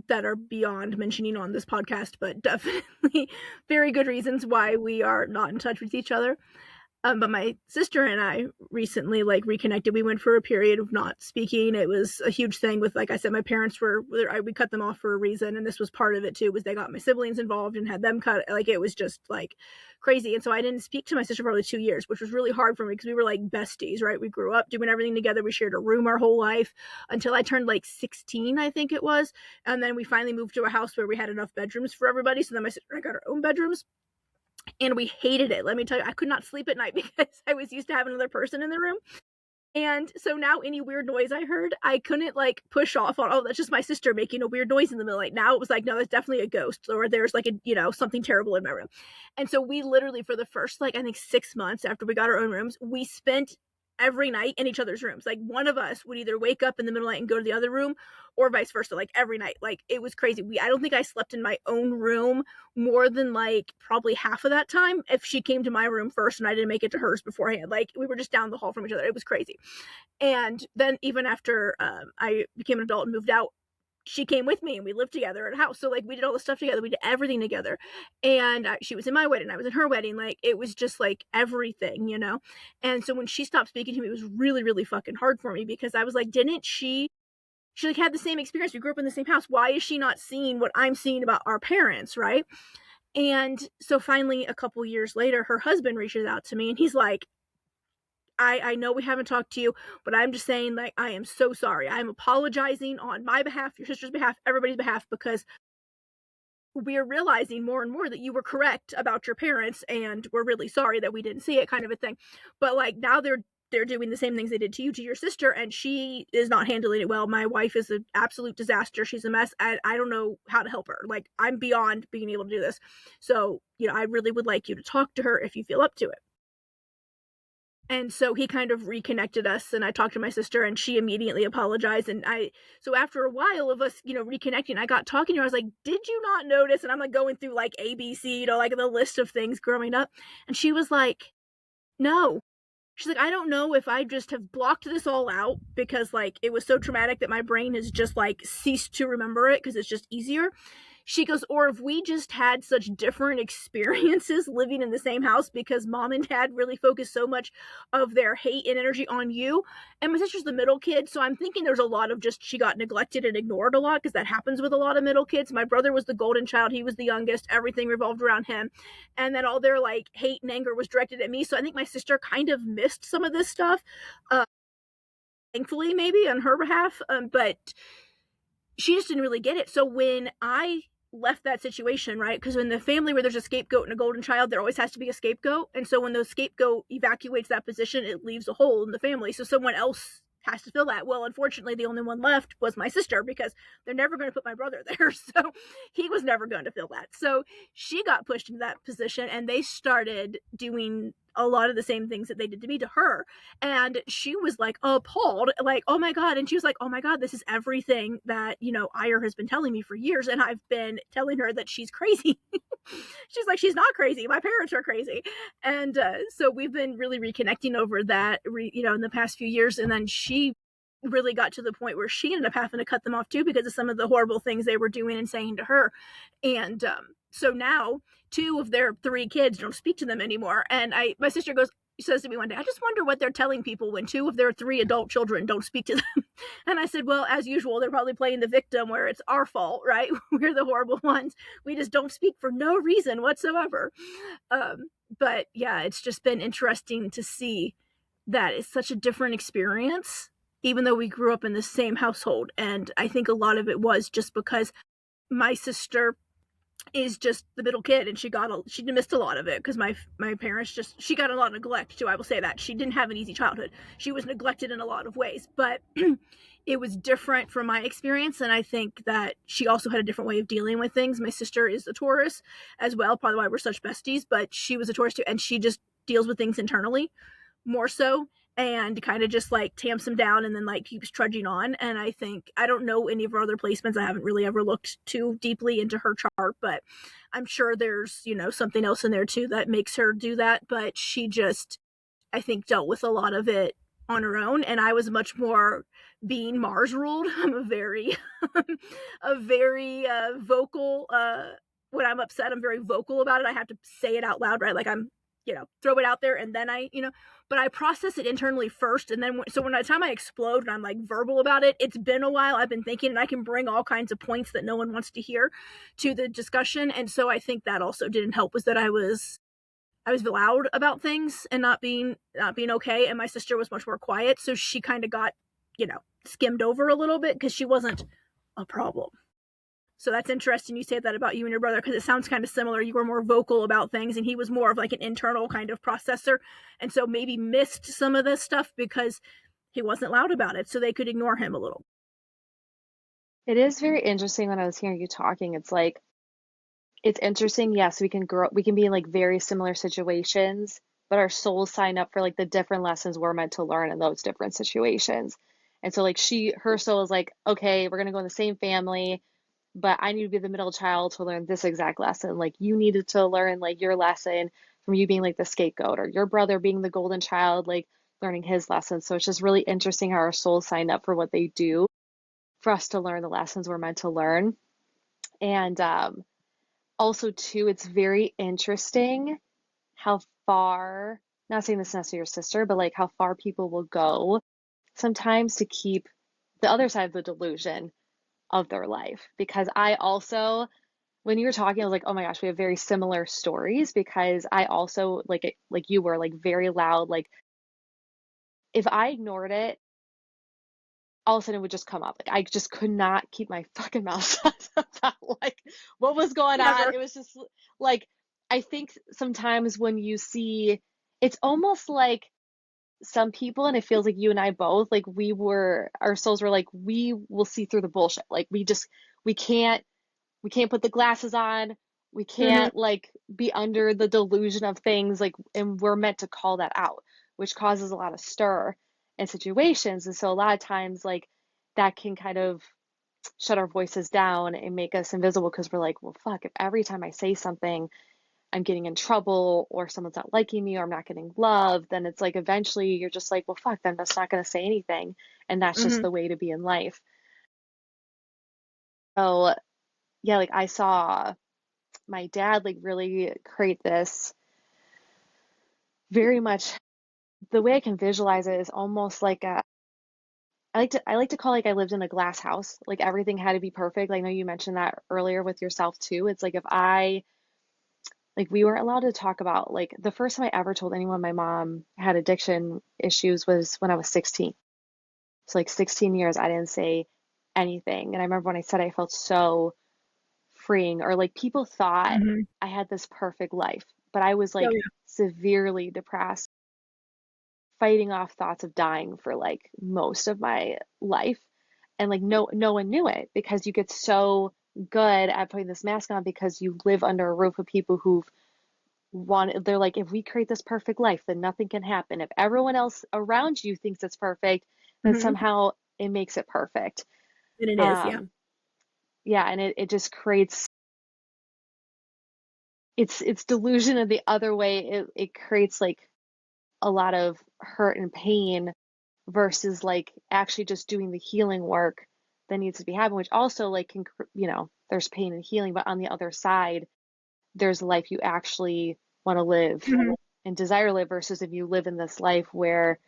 that are beyond mentioning on this podcast, but definitely very good reasons why we are not in touch with each other. But my sister and I recently like reconnected. We went for a period of not speaking. It was a huge thing with, like I said, my parents were, we cut them off for a reason. And this was part of it too, was they got my siblings involved and had them cut. Like, it was just like crazy. And so I didn't speak to my sister for probably 2 years, which was really hard for me because we were like besties, right? We grew up doing everything together. We shared a room our whole life until I turned like 16, I think it was. And then we finally moved to a house where we had enough bedrooms for everybody. So then my sister and I got our own bedrooms. And we hated it. Let me tell you, I could not sleep at night because I was used to having another person in the room. And so now any weird noise I heard, I couldn't like push off on, oh, that's just my sister making a weird noise in the middle of the night. Now it was like, no, that's definitely a ghost, or there's like something terrible in my room. And so we literally, for the first, like, I think 6 months after we got our own rooms, we spent every night in each other's rooms. Like, one of us would either wake up in the middle of the night and go to the other room, or vice versa, like every night. Like, it was crazy. I don't think I slept in my own room more than like probably half of that time if she came to my room first and I didn't make it to hers beforehand. Like, we were just down the hall from each other. It was crazy. And then even after I became an adult and moved out, she came with me and we lived together at a house. So like, we did all the stuff together. We did everything together. And she was in my wedding. I was in her wedding. Like, it was just like everything, you know? And so when she stopped speaking to me, it was really, really fucking hard for me because I was like, didn't she like had the same experience. We grew up in the same house. Why is she not seeing what I'm seeing about our parents? Right. And so finally, a couple years later, her husband reaches out to me and he's like, I know we haven't talked to you, but I'm just saying, like, I am so sorry. I'm apologizing on my behalf, your sister's behalf, everybody's behalf, because we're realizing more and more that you were correct about your parents, and we're really sorry that we didn't see it, kind of a thing. But like, now they're doing the same things they did to you, to your sister, and she is not handling it well. My wife is an absolute disaster. She's a mess. I don't know how to help her. Like, I'm beyond being able to do this. So, I really would like you to talk to her if you feel up to it. And so he kind of reconnected us, and I talked to my sister and she immediately apologized. And so after a while of us, reconnecting, I got talking to her. I was like, did you not notice? And I'm like going through like ABC, like the list of things growing up. And she was like, no. She's like, I don't know if I just have blocked this all out because like it was so traumatic that my brain has just like ceased to remember it because it's just easier. She goes, or if we just had such different experiences living in the same house because mom and dad really focused so much of their hate and energy on you. And my sister's the middle kid, so I'm thinking there's a lot of just she got neglected and ignored a lot because that happens with a lot of middle kids. My brother was the golden child. He was the youngest. Everything revolved around him. And then all their like hate and anger was directed at me. So I think my sister kind of missed some of this stuff. Thankfully, maybe on her behalf. But she just didn't really get it. So when I left that situation, right? Because in the family where there's a scapegoat and a golden child, there always has to be a scapegoat. And so when the scapegoat evacuates that position, it leaves a hole in the family. So someone else has to fill that. Well, unfortunately, the only one left was my sister because they're never going to put my brother there. So he was never going to fill that. So she got pushed into that position and they started doing a lot of the same things that they did to me to her. And she was like appalled, like, oh my God. And she was like, oh my God, this is everything that, Ira has been telling me for years. And I've been telling her that she's crazy. She's like, she's not crazy. My parents are crazy. And so we've been really reconnecting over that, in the past few years. And then she really got to the point where she ended up having to cut them off too because of some of the horrible things they were doing and saying to her. And so now 2 of their 3 kids don't speak to them anymore. And my sister says to me one day, I just wonder what they're telling people when 2 of their 3 adult children don't speak to them. And I said, well, as usual, they're probably playing the victim where it's our fault, right? We're the horrible ones. We just don't speak for no reason whatsoever. But yeah, it's just been interesting to see that it's such a different experience, even though we grew up in the same household. And I think a lot of it was just because my sister is just the middle kid and she missed a lot of it because my parents she got a lot of neglect too. I will say that she didn't have an easy childhood. She was neglected in a lot of ways, but it was different from my experience. And I think that she also had a different way of dealing with things. My sister is a Taurus as well, probably why we're such besties, but she was a Taurus too. And she just deals with things internally more so. and kind of just like tamps him down and then like keeps trudging on. And I think, I don't know any of her other placements. I haven't really ever looked too deeply into her chart, but I'm sure there's, something else in there too that makes her do that. But she just, I think, dealt with a lot of it on her own. And I was much more being Mars ruled. I'm a very, a very vocal, when I'm upset, I'm very vocal about it. I have to say it out loud, right? Like I'm, throw it out there and then but I process it internally first. And then, so when by the time I explode and I'm like verbal about it, it's been a while. I've been thinking, and I can bring all kinds of points that no one wants to hear to the discussion. And so I think that also didn't help, was that I was loud about things and not being okay. And my sister was much more quiet. So she kind of got, skimmed over a little bit because she wasn't a problem. So that's interesting you say that about you and your brother, because it sounds kind of similar. You were more vocal about things and he was more of like an internal kind of processor. And so maybe missed some of this stuff because he wasn't loud about it. So they could ignore him a little. It is very interesting when I was hearing you talking. It's like, it's interesting. Yes, we can be in like very similar situations, but our souls sign up for like the different lessons we're meant to learn in those different situations. And so like her soul is like, okay, we're gonna go in the same family, but I need to be the middle child to learn this exact lesson. Like you needed to learn like your lesson from you being like the scapegoat, or your brother being the golden child, like learning his lesson. So it's just really interesting how our souls sign up for what they do for us to learn the lessons we're meant to learn. And also too, it's very interesting how far, not saying this is to your sister, but like how far people will go sometimes to keep the other side of the delusion of their life. Because I also, when you were talking, I was like, oh my gosh, we have very similar stories, because I also like you were like very loud. Like if I ignored it, all of a sudden it would just come up. Like I just could not keep my fucking mouth shut about like what was going on. Never. It was just like, I think sometimes when you see, it's almost like some people, and it feels like you and I both, like our souls were like, we will see through the bullshit. Like we can't, put the glasses on. We Mm-hmm. can't like be under the delusion of things, like, and we're meant to call that out, which causes a lot of stir in situations. And so a lot of times like that can kind of shut our voices down and make us invisible, because we're like, well, fuck, if every time I say something I'm getting in trouble, or someone's not liking me, or I'm not getting love, then it's like eventually you're just like, well, fuck, then I'm just not going to say anything. And that's just Mm-hmm. the way to be in life. So, yeah, like I saw my dad like really create this, very much the way I can visualize it is almost like I like to call, like, I lived in a glass house. Like everything had to be perfect. I know you mentioned that earlier with yourself too. It's like, if I like, we weren't allowed to talk about, like, the first time I ever told anyone my mom had addiction issues was when I was 16. So like 16 years I didn't say anything. And I remember when I said, I felt so freeing, or like people thought Mm-hmm. I had this perfect life, but I was Oh like severely depressed, fighting off thoughts of dying for like most of my life. And like no one knew it, because you get so good at putting this mask on because you live under a roof with people who've wanted, they're like, if we create this perfect life, then nothing can happen. If everyone else around you thinks it's perfect, yeah. then Mm-hmm. somehow it makes it perfect. And it is, yeah. um yeah, and it just creates, it's delusion of the other way. It creates like a lot of hurt and pain, versus like actually just doing the healing work that needs to be happening, which also like can, there's pain and healing, but on the other side there's a life you actually want to live Mm-hmm. and desire to live, versus if you live in this life where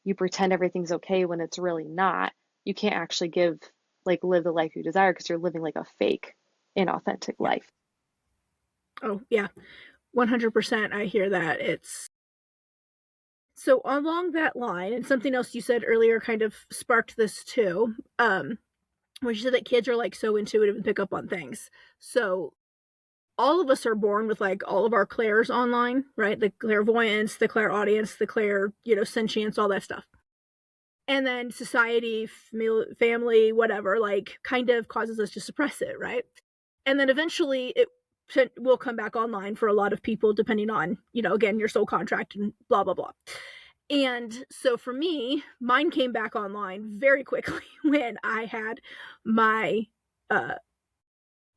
you pretend everything's okay when it's really not. You can't actually live the life you desire, because you're living like a fake, inauthentic Yeah. life. Oh, yeah. 100%. I hear that. It's so along that line, and something else you said earlier kind of sparked this too. When you said that kids are like so intuitive and pick up on things. So all of us are born with like all of our clairs online, right? The clairvoyance, the clairaudience, the clair, sentience, all that stuff. And then society, family, whatever, like kind of causes us to suppress it, right? And then eventually it will come back online for a lot of people, depending on, again, your soul contract and blah, blah, blah. And so for me, mine came back online very quickly when I had my uh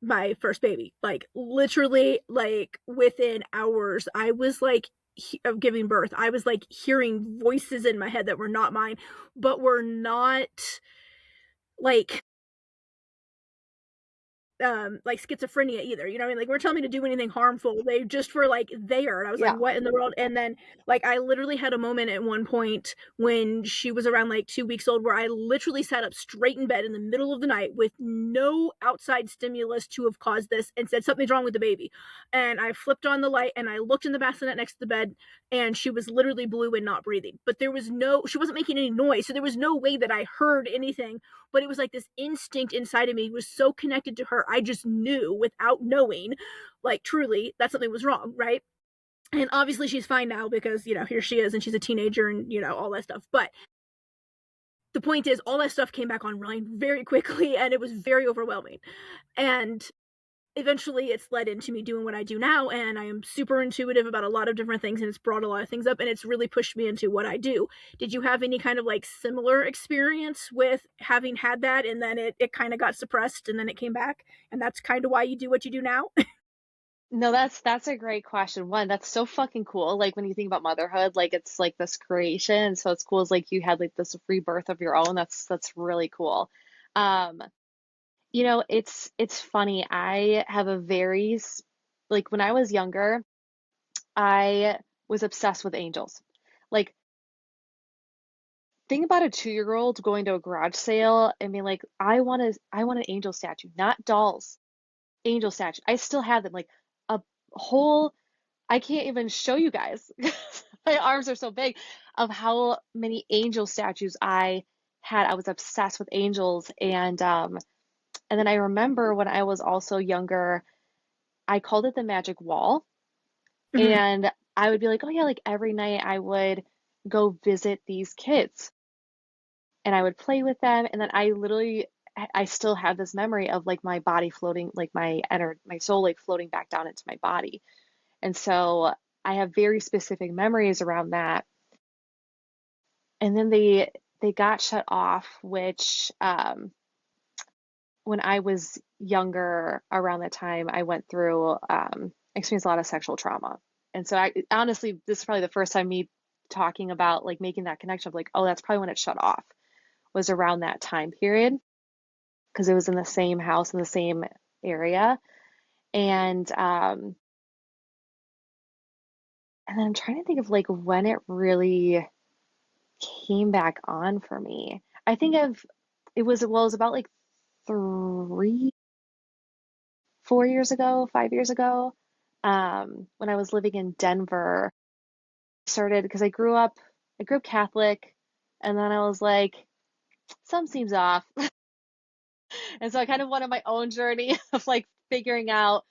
my first baby. Like literally like within hours I was like of giving birth. I was like hearing voices in my head that were not mine, but were not like like schizophrenia either. You know what I mean? Like we're telling me to do anything harmful. They just were like there. And I was like, Yeah. what in the world? And then like I literally had a moment at one point when she was around like 2 weeks old where I literally sat up straight in bed in the middle of the night with no outside stimulus to have caused this and said something's wrong with the baby. And I flipped on the light and I looked in the bassinet next to the bed and she was literally blue and not breathing. But there was no she wasn't making any noise. So there was no way that I heard anything, but it was like this instinct inside of me was so connected to her. I just knew without knowing, like truly, that something was wrong, right? And obviously she's fine now because, here she is and she's a teenager and, all that stuff. But the point is, all that stuff came back online very quickly and it was very overwhelming. And eventually it's led into me doing what I do now, and I am super intuitive about a lot of different things, and it's brought a lot of things up and it's really pushed me into what I do. Did you have any kind of like similar experience with having had that and then it kind of got suppressed and then it came back, and that's kind of why you do what you do now? No, that's a great question. One, that's so fucking cool. Like when you think about motherhood, like it's like this creation. So it's cool as like you had like this rebirth of your own. That's really cool. Um, it's funny. I have a like when I was younger, I was obsessed with angels. Like think about a 2-year-old going to a garage sale and being like, I want an angel statue, not dolls, angel statue. I still have them, like a whole, I can't even show you guys. My arms are so big of how many angel statues I had. I was obsessed with angels, and then I remember when I was also younger, I called it the magic wall. Mm-hmm. And I would be like, oh yeah, like every night I would go visit these kids and I would play with them. And then I still have this memory of like my body floating, like my soul like floating back down into my body. And so I have very specific memories around that. And then they got shut off, which when I was younger, around that time, I went through experienced a lot of sexual trauma. And so I honestly, this is probably the first time me talking about like making that connection of like, oh, that's probably when it shut off, was around that time period because it was in the same house in the same area. And and then I'm trying to think of like when it really came back on for me. I think of it was about like 3, 4 years ago, 5 years ago, when I was living in Denver. Started because I grew up Catholic, and then I was like, some seems off. And so I kind of went on my own journey of like figuring out,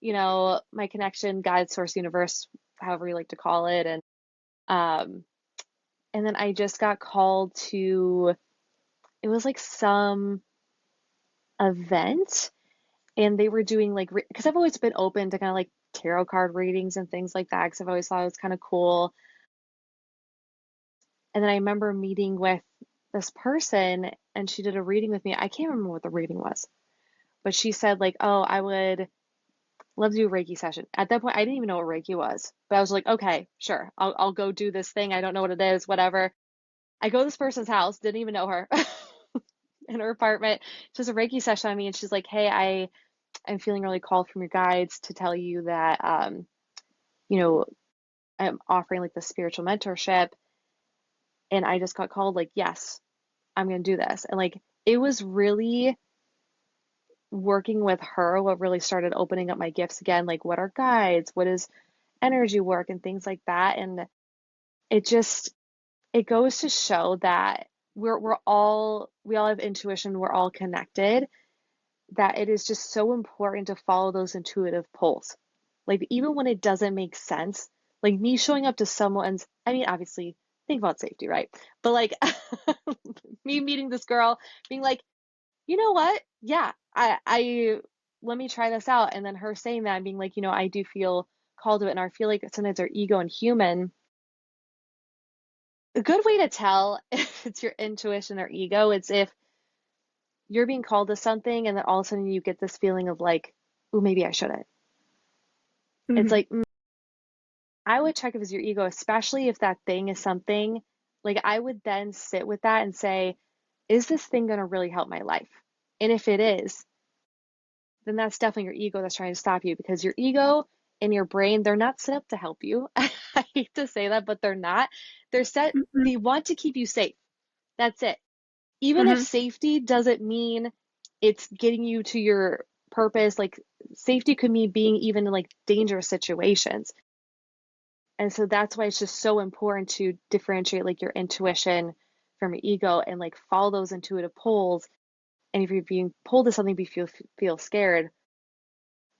my connection, God, source, universe, however you like to call it. Um, and then I just got called to, it was like some event, and they were doing like, because I've always been open to kind of like tarot card readings and things like that, because I've always thought it was kind of cool. And then I remember meeting with this person and she did a reading with me. I can't remember what the reading was, but she said like, "Oh, I would love to do a Reiki session." At that point, I didn't even know what Reiki was, but I was like, "Okay, sure. I'll go do this thing. I don't know what it is, whatever." I go to this person's house, didn't even know her, in her apartment. She does a Reiki session on me and she's like, "Hey, I'm feeling really called from your guides to tell you that you know, I'm offering like the spiritual mentorship." And I just got called like, "Yes, I'm gonna do this." And like it was really working with her what really started opening up my gifts again, like what are guides, what is energy work and things like that. And it just it goes to show that we all have intuition, we're all connected, that it is just so important to follow those intuitive pulls. Like even when it doesn't make sense, like me showing up to someone's, I mean, obviously think about safety, right? But like me meeting this girl, being like, you know what? Yeah, I let me try this out. And then her saying that and being like, I do feel called to it. And I feel like sometimes our ego and human A good way to tell if it's your intuition or ego, it's if you're being called to something and then all of a sudden you get this feeling of like, oh, maybe I shouldn't. It's Hmm. like, I would check if it's your ego, especially if that thing is something like I would then sit with that and say, is this thing going to really help my life? And if it is, then that's definitely your ego that's trying to stop you because your ego and your brain, they're not set up to help you. I hate to say that, but they're not. They're set, Hmm. they want to keep you safe. That's it. Even if Hmm. safety doesn't mean it's getting you to your purpose, like safety could mean being even in like dangerous situations. And so that's why it's just so important to differentiate like your intuition from your ego and like follow those intuitive pulls. And if you're being pulled to something, but you feel scared,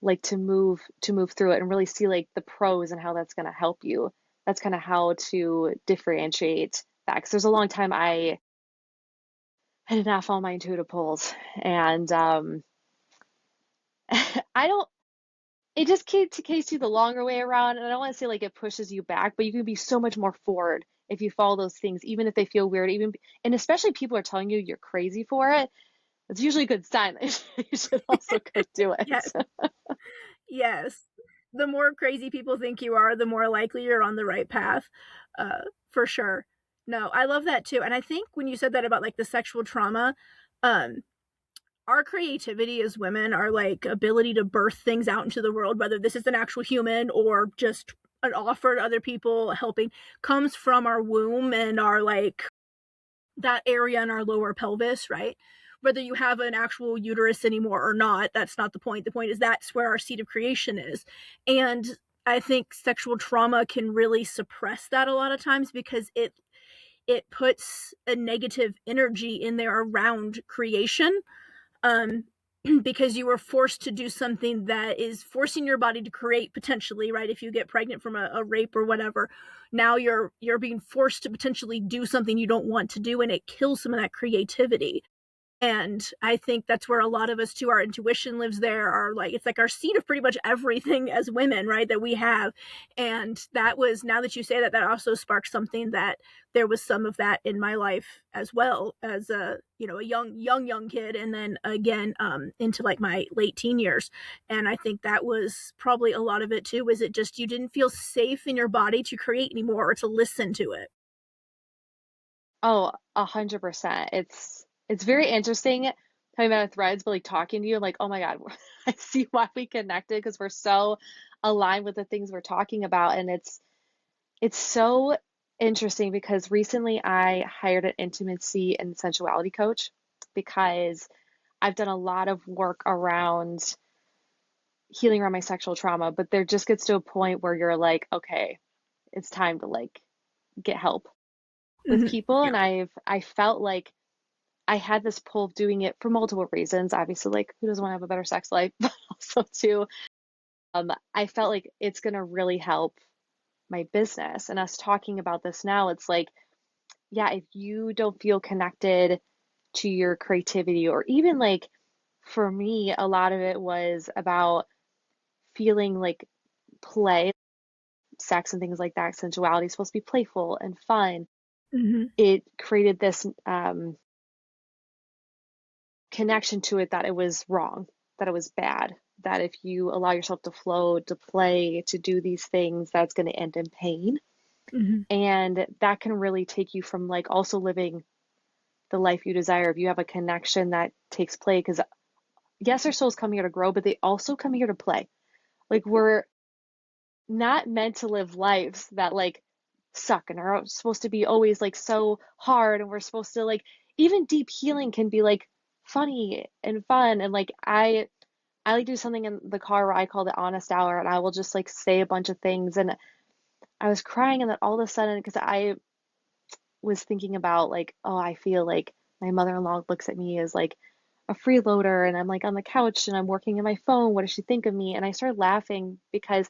like to move through it and really see like the pros and how that's going to help you. That's kind of how to differentiate that. Because there's a long time I did not follow my intuitive pulls, and I don't. It just takes you the longer way around, and I don't want to say like it pushes you back, but you can be so much more forward if you follow those things, even if they feel weird. Even and especially people are telling you you're crazy for it. It's usually a good sign that you should also go do Yes. it. Yes. The more crazy people think you are, the more likely you're on the right path, uh, for sure. No, I love that too, and I think when you said that about, like, the sexual trauma, um, our creativity as women, our, like, ability to birth things out into the world, whether this is an actual human or just an offer to other people helping, comes from our womb and our, like, that area in our lower pelvis, right? Whether you have an actual uterus anymore or not, that's not the point. The point is that's where our seed of creation is. And I think sexual trauma can really suppress that a lot of times because it puts a negative energy in there around creation. Um because you were forced to do something that is forcing your body to create potentially, right? If you get pregnant from a rape or whatever, now you're being forced to potentially do something you don't want to do, and it kills some of that creativity. And I think that's where a lot of us too, our intuition lives there. Our, like, it's like our seed of pretty much everything as women, right, that we have. And that was, now that you say that, that also sparked something that there was some of that in my life as well as a, a young kid, and then again into like my late teen years. And I think that was probably a lot of it too. Was it just you didn't feel safe in your body to create anymore or to listen to it? Oh, 100%. It's very interesting talking about threads, but like talking to you, I'm like, oh my God, I see why we connected because we're so aligned with the things we're talking about. And it's so interesting because recently I hired an intimacy and sensuality coach because I've done a lot of work around healing around my sexual trauma, but there just gets to a point where you're like, okay, it's time to like get help with Mm-hmm. people. Yeah. And I felt like I had this pull of doing it for multiple reasons. Obviously, like who doesn't want to have a better sex life, but also too, I felt like it's gonna really help my business. And us talking about this now, it's like, yeah, if you don't feel connected to your creativity, or even like for me, a lot of it was about feeling like play, sex and things like that, sensuality is supposed to be playful and fun. Mm-hmm. It created this connection to it that it was wrong, that it was bad, that if you allow yourself to flow, to play, to do these things, that's going to end in pain. Mm-hmm. And that can really take you from like also living the life you desire if you have a connection that takes play. Because yes, our souls come here to grow, but they also come here to play. Like we're not meant to live lives that like suck and are supposed to be always like so hard, and we're supposed to like even deep healing can be like funny and fun. And like I like do something in the car where I call the honest hour, and I will just like say a bunch of things. And I was crying, and then all of a sudden, because I was thinking about like, oh, I feel like my mother-in-law looks at me as like a freeloader, and I'm like on the couch and I'm working on my phone. What does she think of me? And I started laughing because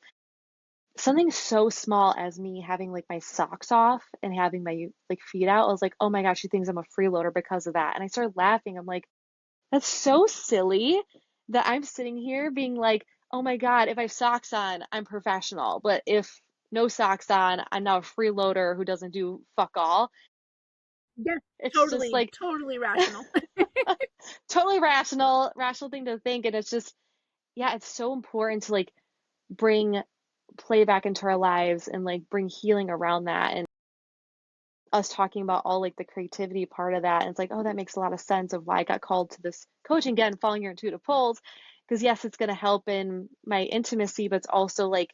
something so small as me having like my socks off and having my like feet out, I was like, oh my gosh, she thinks I'm a freeloader because of that. And I started laughing. I'm like, that's so silly that I'm sitting here being like, oh my God, if I have socks on, I'm professional. But if no socks on. I'm now a freeloader who doesn't do fuck all. Yes, It's just totally, like totally rational. totally rational thing to think. And it's just, yeah, it's so important to like bring play back into our lives and like bring healing around that. And us talking about all like the creativity part of that. And it's like, oh, that makes a lot of sense of why I got called to this coaching again, following your intuitive pulls. Because yes, it's going to help in my intimacy, but it's also like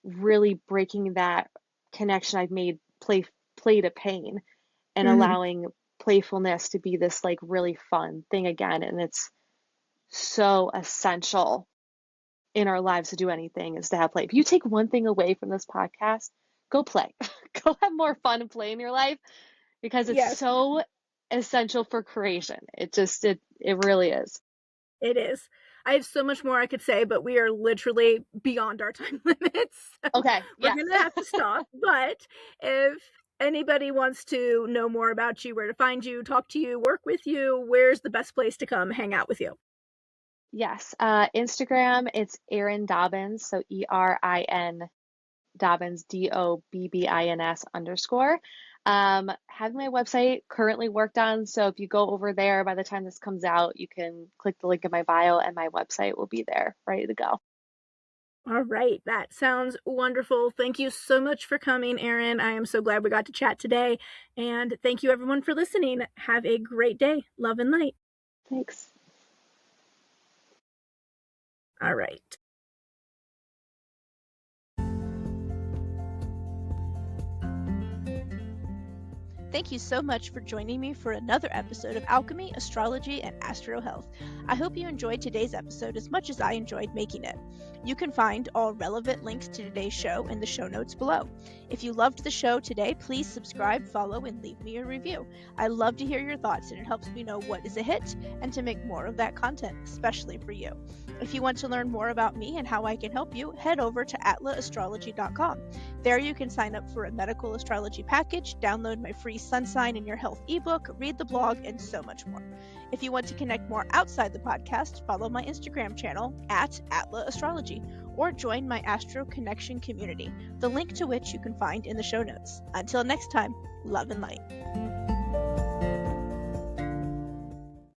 really breaking that connection I've made play to pain and Mhm. allowing playfulness to be this like really fun thing again. And it's so essential in our lives to do anything is to have play. If you take one thing away from this podcast, go play. Go have more fun and play in your life because it's Yes, so essential for creation. It really is. it is. I have so much more I could say, but we are literally beyond our time limits. So Okay, we're yes. going to have to stop. But if anybody wants to know more about you, where to find you, talk to you, work with you, where's the best place to come hang out with you? Yes. Instagram, it's Erin Dobbins. So Erin Dobbins, DOBBINS_. Having my website currently worked on. So if you go over there, by the time this comes out, you can click the link in my bio and my website will be there ready to go. All right, that sounds wonderful. Thank you so much for coming, Erin. I am so glad we got to chat today. And thank you, everyone, for listening. Have a great day. Love and light. Thanks. All right. Thank you so much for joining me for another episode of Alchemy, Astrology, and Astro Health. I hope you enjoyed today's episode as much as I enjoyed making it. You can find all relevant links to today's show in the show notes below. If you loved the show today, please subscribe, follow, and leave me a review. I love to hear your thoughts, and it helps me know what is a hit and to make more of that content, especially for you. If you want to learn more about me and how I can help you, head over to atlaastrology.com. There you can sign up for a medical astrology package, download my free sun sign in your health ebook, read the blog, and so much more. If you want to connect more outside the podcast, follow my Instagram channel @AtlaAstrology or join my Astro Connection community, the link to which you can find in the show notes. Until next time, love and light.